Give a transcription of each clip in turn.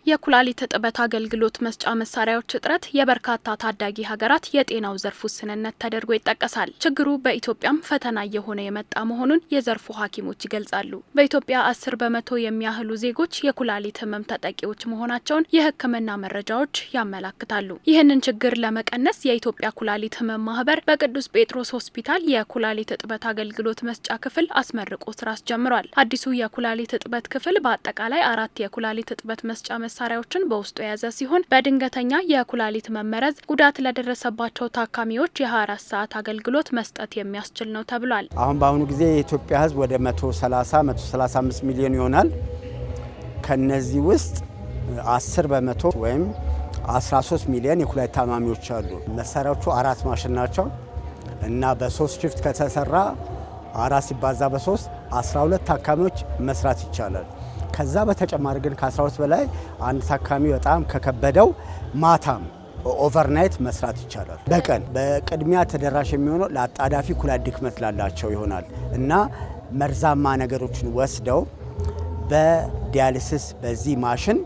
የኩላሊት እጥበት አገልግሎት መስጫ መሳሪያዎች እጥረት የበርካታ ታዳጊ ሀገራት የጤናው ዘርፍ ውስንነት ተደርጎ ይጠቀሳል። ችግሩ በኢትዮጵያም ፈተና እየሆነ የመጣ መሆኑን የዘርፉ ሐኪሞች ይገልጻሉ። በኢትዮጵያ 10 በመቶ የሚያህሉ ዜጎች የኩላሊት ህመም ተጠቂዎች መሆናቸውን የሕክምና መረጃዎች ያመላክታሉ። ይህንን ችግር ለመቀነስ የኢትዮጵያ ኩላሊት ህመም ማህበር በቅዱስ ጴጥሮስ ሆስፒታል የኩላሊት እጥበት አገልግሎት መስጫ ክፍል አስመርቆ ስራ አስጀምሯል። አዲሱ የኩላሊት እጥበት ክፍል በአጠቃላይ 4 የኩላሊት እጥበት መስጫ መሳሪያዎችን በውስጡ የያዘ ሲሆን በድንገተኛ የኩላሊት መመረዝ ጉዳት ለደረሰባቸው ታካሚዎች የ24 ሰዓት አገልግሎት መስጠት የሚያስችል ነው ተብሏል። አሁን በአሁኑ ጊዜ የኢትዮጵያ ህዝብ ወደ 135 ሚሊዮን ይሆናል። ከነዚህ ውስጥ 10 በመቶ ወይም 13 ሚሊዮን የኩላሊት ታማሚዎች አሉ። መሳሪያዎቹ 4 ማሽን ናቸው እና በ3 ሽፍት ከተሰራ 4 ሲባዛ በ3 12 ታካሚዎች መስራት ይቻላል። ከዛ በተጨማሪ ግን ከ12 በላይ አንድ ታካሚ በጣም ከከበደው ማታም ኦቨርናይት መስራት ይቻላል። በቀን በቅድሚያ ተደራሽ የሚሆነው ለአጣዳፊ ኩላሊት ድክመት ላላቸው ይሆናል እና መርዛማ ነገሮችን ወስደው በዲያሊሲስ በዚህ ማሽን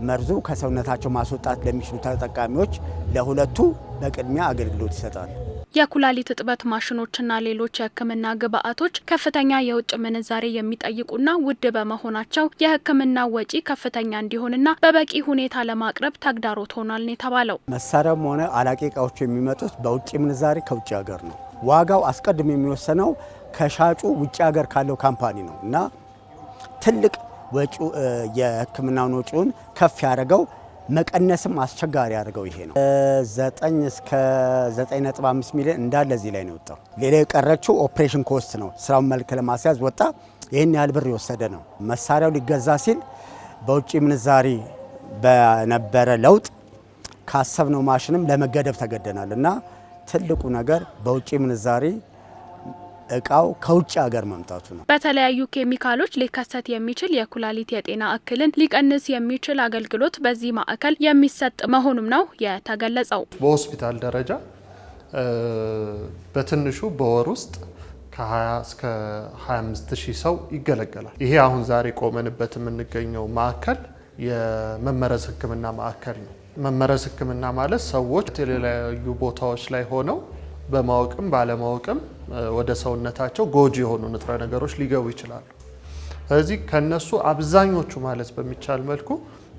መርዙ ከሰውነታቸው ማስወጣት ለሚችሉ ተጠቃሚዎች ለሁለቱ በቅድሚያ አገልግሎት ይሰጣል። የኩላሊት እጥበት ማሽኖችና ሌሎች የሕክምና ግብአቶች ከፍተኛ የውጭ ምንዛሬ የሚጠይቁና ውድ በመሆናቸው የሕክምና ወጪ ከፍተኛ እንዲሆንና በበቂ ሁኔታ ለማቅረብ ተግዳሮት ሆኗል ነው የተባለው። መሳሪያም ሆነ አላቂ እቃዎች የሚመጡት በውጭ ምንዛሬ ከውጭ ሀገር ነው። ዋጋው አስቀድሞ የሚወሰነው ከሻጩ ውጭ ሀገር ካለው ካምፓኒ ነው እና ትልቅ ወጪ የሕክምናውን ወጪውን ከፍ ያደረገው መቀነስም አስቸጋሪ ያደርገው ይሄ ነው። 9 እስከ 9.5 ሚሊዮን እንዳለ እዚህ ላይ ነው ወጣው። ሌላ የቀረችው ኦፕሬሽን ኮስት ነው። ስራውን መልክ ለማስያዝ ወጣ። ይሄን ያህል ብር የወሰደ ነው። መሳሪያው ሊገዛ ሲል በውጪ ምንዛሪ በነበረ ለውጥ ካሰብነው ማሽንም ለመገደብ ተገደናል እና ትልቁ ነገር በውጪ ምንዛሪ እቃው ከውጭ ሀገር መምጣቱ ነው። በተለያዩ ኬሚካሎች ሊከሰት የሚችል የኩላሊት የጤና እክልን ሊቀንስ የሚችል አገልግሎት በዚህ ማዕከል የሚሰጥ መሆኑም ነው የተገለጸው። በሆስፒታል ደረጃ በትንሹ በወር ውስጥ ከ20 እስከ 25 ሺህ ሰው ይገለገላል። ይሄ አሁን ዛሬ ቆመንበት የምንገኘው ማዕከል የመመረዝ ሕክምና ማዕከል ነው። መመረዝ ሕክምና ማለት ሰዎች የተለያዩ ቦታዎች ላይ ሆነው በማወቅም ባለማወቅም ወደ ሰውነታቸው ጎጂ የሆኑ ንጥረ ነገሮች ሊገቡ ይችላሉ። ስለዚህ ከነሱ አብዛኞቹ ማለት በሚቻል መልኩ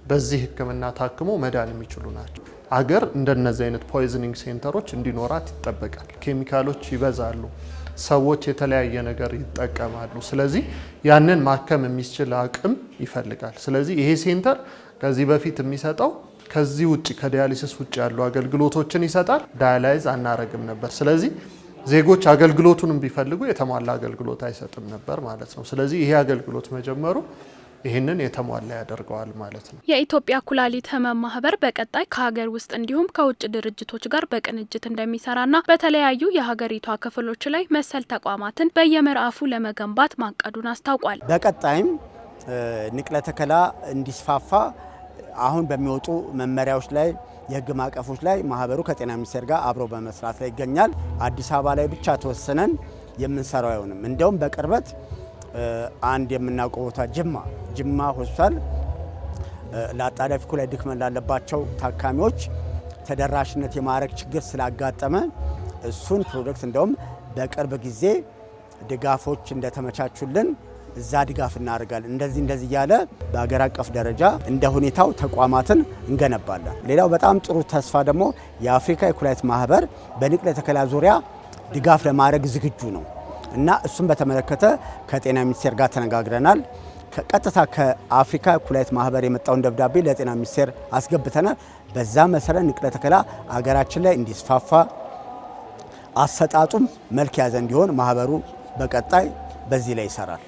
በዚህ ህክምና ታክሞ መዳን የሚችሉ ናቸው። አገር እንደነዚህ አይነት ፖይዝኒንግ ሴንተሮች እንዲኖራት ይጠበቃል። ኬሚካሎች ይበዛሉ፣ ሰዎች የተለያየ ነገር ይጠቀማሉ። ስለዚህ ያንን ማከም የሚችል አቅም ይፈልጋል። ስለዚህ ይሄ ሴንተር ከዚህ በፊት የሚሰጠው ከዚህ ውጭ ከዲያሊሲስ ውጭ ያሉ አገልግሎቶችን ይሰጣል። ዳያላይዝ አናረግም ነበር። ስለዚህ ዜጎች አገልግሎቱንም ቢፈልጉ የተሟላ አገልግሎት አይሰጥም ነበር ማለት ነው። ስለዚህ ይሄ አገልግሎት መጀመሩ ይህንን የተሟላ ያደርገዋል ማለት ነው። የኢትዮጵያ ኩላሊት ህመም ማህበር በቀጣይ ከሀገር ውስጥ እንዲሁም ከውጭ ድርጅቶች ጋር በቅንጅት እንደሚሰራና በተለያዩ የሀገሪቷ ክፍሎች ላይ መሰል ተቋማትን በየምዕራፉ ለመገንባት ማቀዱን አስታውቋል። በቀጣይም ንቅለ ተከላ እንዲስፋፋ አሁን በሚወጡ መመሪያዎች ላይ የህግ ማዕቀፎች ላይ ማህበሩ ከጤና ሚኒስቴር ጋር አብሮ በመስራት ላይ ይገኛል። አዲስ አበባ ላይ ብቻ ተወሰነን የምንሰራው አይሆንም። እንደውም በቅርበት አንድ የምናውቀው ቦታ ጅማ ሆስፒታል ለአጣዳፊ ኩላሊት ድክመት ላለባቸው ታካሚዎች ተደራሽነት የማድረግ ችግር ስላጋጠመ እሱን ፕሮጀክት እንደውም በቅርብ ጊዜ ድጋፎች እንደተመቻቹልን እዛ ድጋፍ እናደርጋለን። እንደዚህ እያለ በሀገር አቀፍ ደረጃ እንደ ሁኔታው ተቋማትን እንገነባለን። ሌላው በጣም ጥሩ ተስፋ ደግሞ የአፍሪካ የኩላሊት ማህበር በንቅለ ተከላ ዙሪያ ድጋፍ ለማድረግ ዝግጁ ነው እና እሱን በተመለከተ ከጤና ሚኒስቴር ጋር ተነጋግረናል። ቀጥታ ከአፍሪካ ኩላሊት ማህበር የመጣውን ደብዳቤ ለጤና ሚኒስቴር አስገብተናል። በዛ መሰረት ንቅለ ተከላ ሀገራችን ላይ እንዲስፋፋ አሰጣጡም መልክ ያዘ እንዲሆን ማህበሩ በቀጣይ በዚህ ላይ ይሰራል።